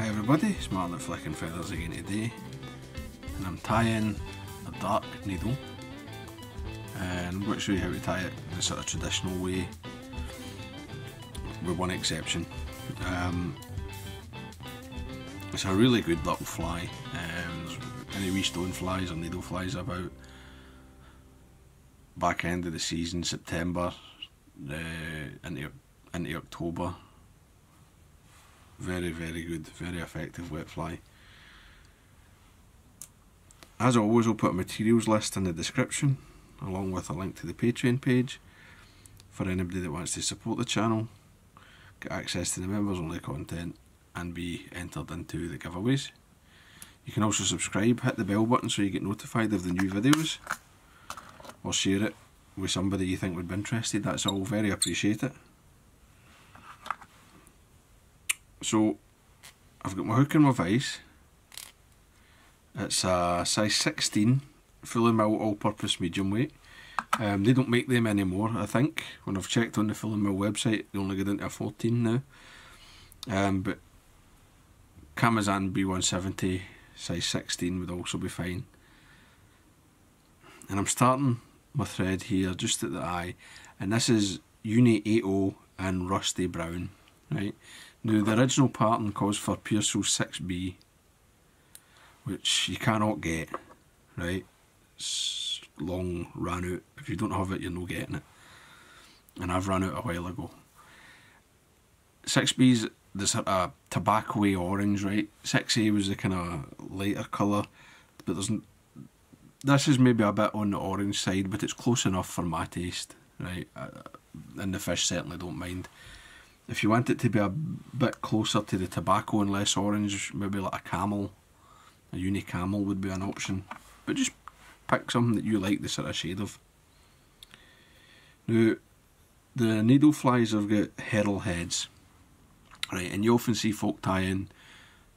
Hi everybody, it's Martyn at Flicking Feathers again today, and I'm tying a dark needle, and I'm going to show you how to tie it in the sort of traditional way, with one exception. It's a really good little fly. There's any wee stone flies or needle flies about. Back end of the season, September into October. Very good, very effective wet fly. As always, I'll put a materials list in the description, along with a link to the Patreon page for anybody that wants to support the channel, get access to the members only content, and be entered into the giveaways. You can also subscribe, hit the bell button so you get notified of the new videos, or share it with somebody you think would be interested. That's all very appreciated. So I've got my hook and my vise. It's a size 16 fully milled all-purpose medium weight. They don't make them anymore, I think. When I've checked on the fully milled website, they only get into a 14 now. But Kamasan B170 size 16 would also be fine. And I'm starting my thread here just at the eye, and this is Uni 80 and Rusty Brown, right? Now the original pattern calls for Pearsall 6B, which you cannot get, right? It's long ran out. If you don't have it, you're not getting it, and I've run out a while ago. 6B's the sort of tobacco-y orange, right? 6A was the kind of lighter colour, but this is maybe a bit on the orange side, but it's close enough for my taste, right? And the fish certainly don't mind. If you want it to be a bit closer to the tobacco and less orange, maybe like a camel, a uni camel would be an option. But just pick something that you like the sort of shade of. Now, the needle flies have got herl heads, right? And you often see folk tying,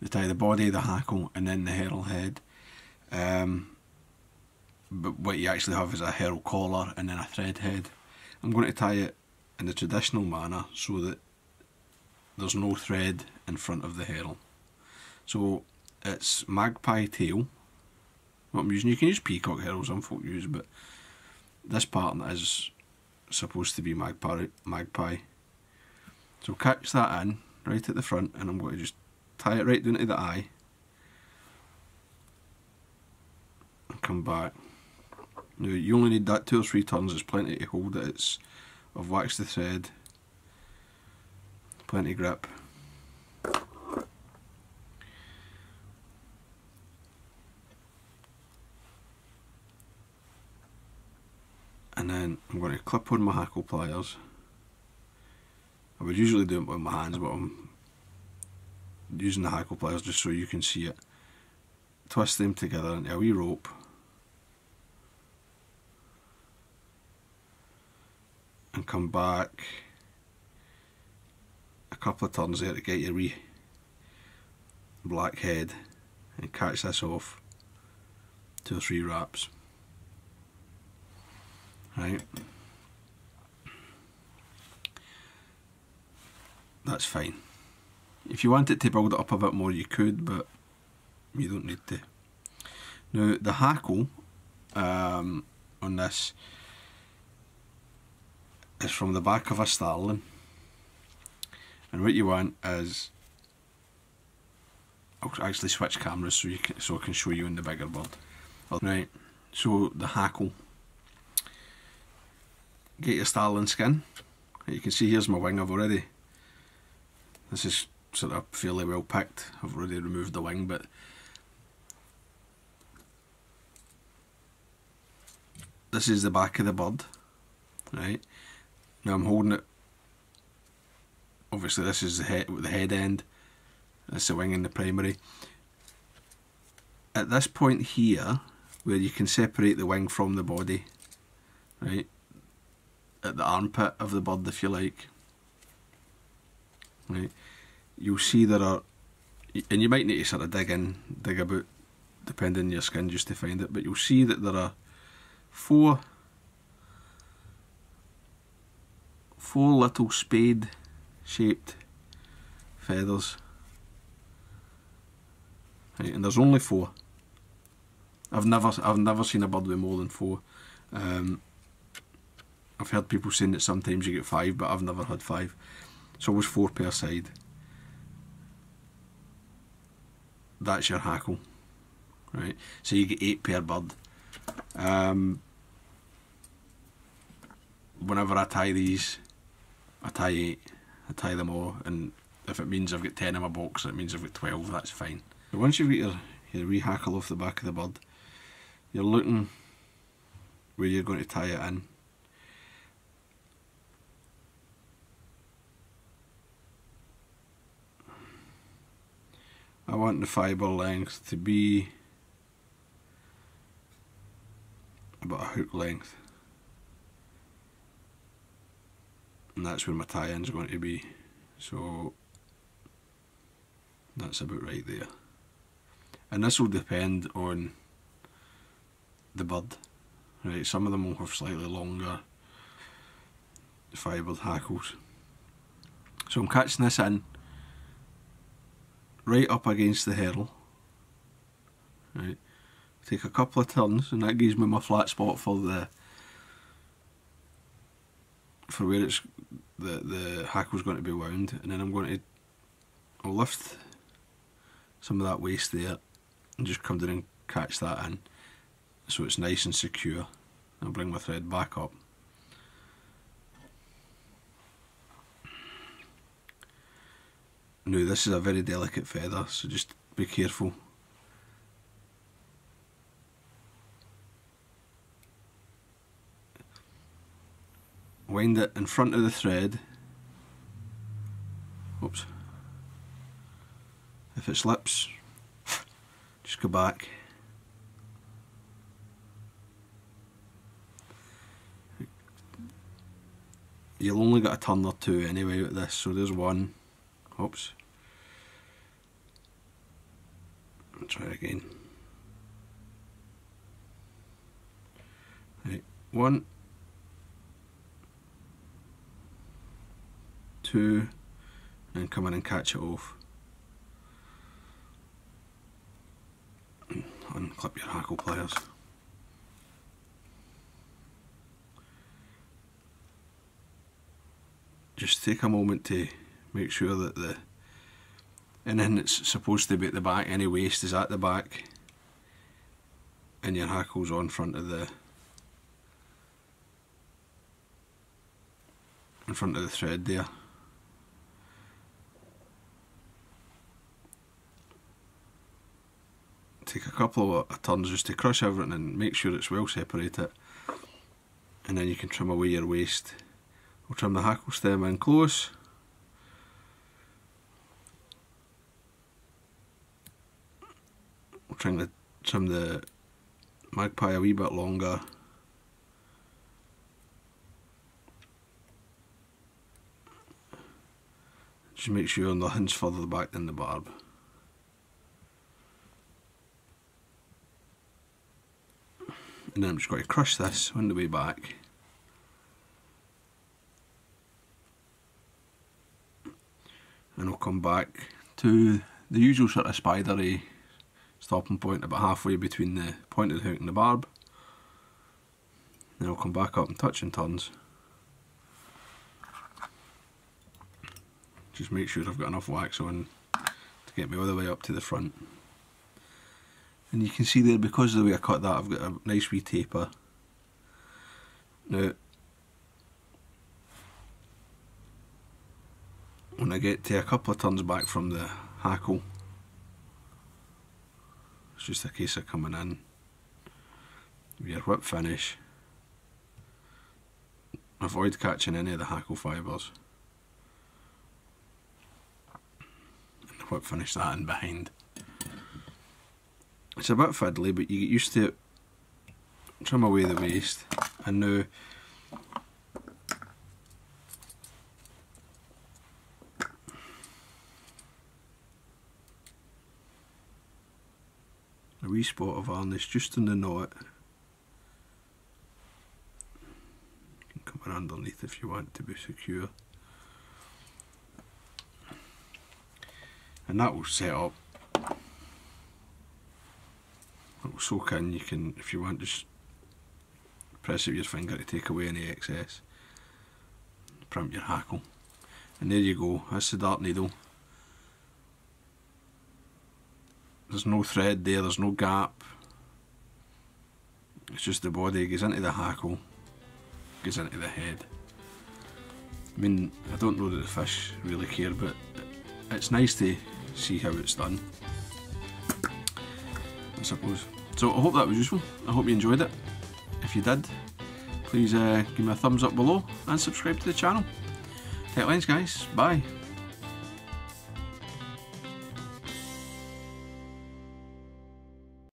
they tie the body, the hackle, and then the herl head. But what you actually have is a herl collar and then a thread head. I'm going to tie it in the traditional manner so that there's no thread in front of the herl. So it's Magpie tail, what I'm using. You can use peacock herl, some folk use, but this pattern is supposed to be magpie. So catch that in right at the front, and I'm going to just tie it right down to the eye and come back. Now you only need that 2 or 3 turns, it's plenty to hold it. I've waxed the thread, plenty grip. And then I'm going to clip on my hackle pliers. I would usually do it with my hands, but I'm using the hackle pliers just so you can see it. Twist them together into a wee rope. And come back a couple of turns there to get your wee black head, and catch this off 2 or 3 wraps, right? That's fine. If you wanted to build it up a bit more you could, but you don't need to. Now the hackle on this is from the back of a starling, and what you want is, I'll actually switch cameras so I can show you in the bigger bird. Right, so the hackle, get your starling skin. You can see here's my wing. This is sort of fairly well picked. I've already removed the wing, but this is the back of the bird, right? Now I'm holding it, obviously this is the head end, that's the wing in the primary. At this point here, where you can separate the wing from the body, right, at the armpit of the bird if you like, right, you'll see there are, and you might need to sort of dig about, depending on your skin just to find it, but you'll see that there are four little spade shaped feathers right, and there's only 4. I've never seen a bird with more than 4. I've heard people saying that sometimes you get 5, but I've never had 5. It's always 4 per side. That's your hackle, right? So you get 8 per bird. Whenever I tie these, I tie 8. I tie them all, and if it means I've got 10 in my box, it means I've got 12, that's fine. So once you've got your wee hackle off the back of the bird, you're looking where you're going to tie it in. I want the fibre length to be about a hook length, and that's where my tie-in's going to be, so that's about right there. And this will depend on the bird, right? Some of them will have slightly longer fibred hackles. So I'm catching this in right up against the herl, right? Take a couple of turns, and that gives me my flat spot for where it's the hackle's going to be wound, and then I'll lift some of that waste there and just come down and catch that in, so it's nice and secure. I'll bring my thread back up. Now this is a very delicate feather, so just be careful. Wind it in front of the thread. Oops. If it slips, just go back. You'll only get a turn or 2 anyway with this, so there's 1. Oops. I'll try again. Right, 1, 2, and come in and catch it off. Unclip your hackle pliers. Just take a moment to make sure that anything that's supposed to be at the back, any waste is at the back, and your hackle's on front of the thread there. Take a couple of turns just to crush everything and make sure it's well separated, and then you can trim away your waste. We'll trim the hackle stem in close. We'll trim the Magpie a wee bit longer. Just make sure nothing's further back than the barb. And then I'm just going to crush this on the way back. And I'll come back to the usual sort of spidery stopping point about halfway between the point of the hook and the barb. Then I'll come back up and touch and turns. Just make sure I've got enough wax on to get me all the way up to the front. And you can see there, because of the way I cut that, I've got a nice wee taper. Now, when I get to a couple of turns back from the hackle, it's just a case of coming in with your whip finish. Avoid catching any of the hackle fibres, and whip finish that in behind. It's a bit fiddly, but you get used to it. Trim away the waste, and now a wee spot of varnish just in the knot. You can come around underneath if you want it to be secure, and that will set up will soak in. You can, if you want, just press it with your finger to take away any excess. Primp your hackle. And there you go, that's the dart needle. There's no thread there, there's no gap. It's just the body, goes into the hackle, goes into the head. I mean, I don't know that the fish really care, but it's nice to see how it's done, I suppose. So I hope that was useful, I hope you enjoyed it. If you did, please give me a thumbs up below and subscribe to the channel. Tight lines guys, bye.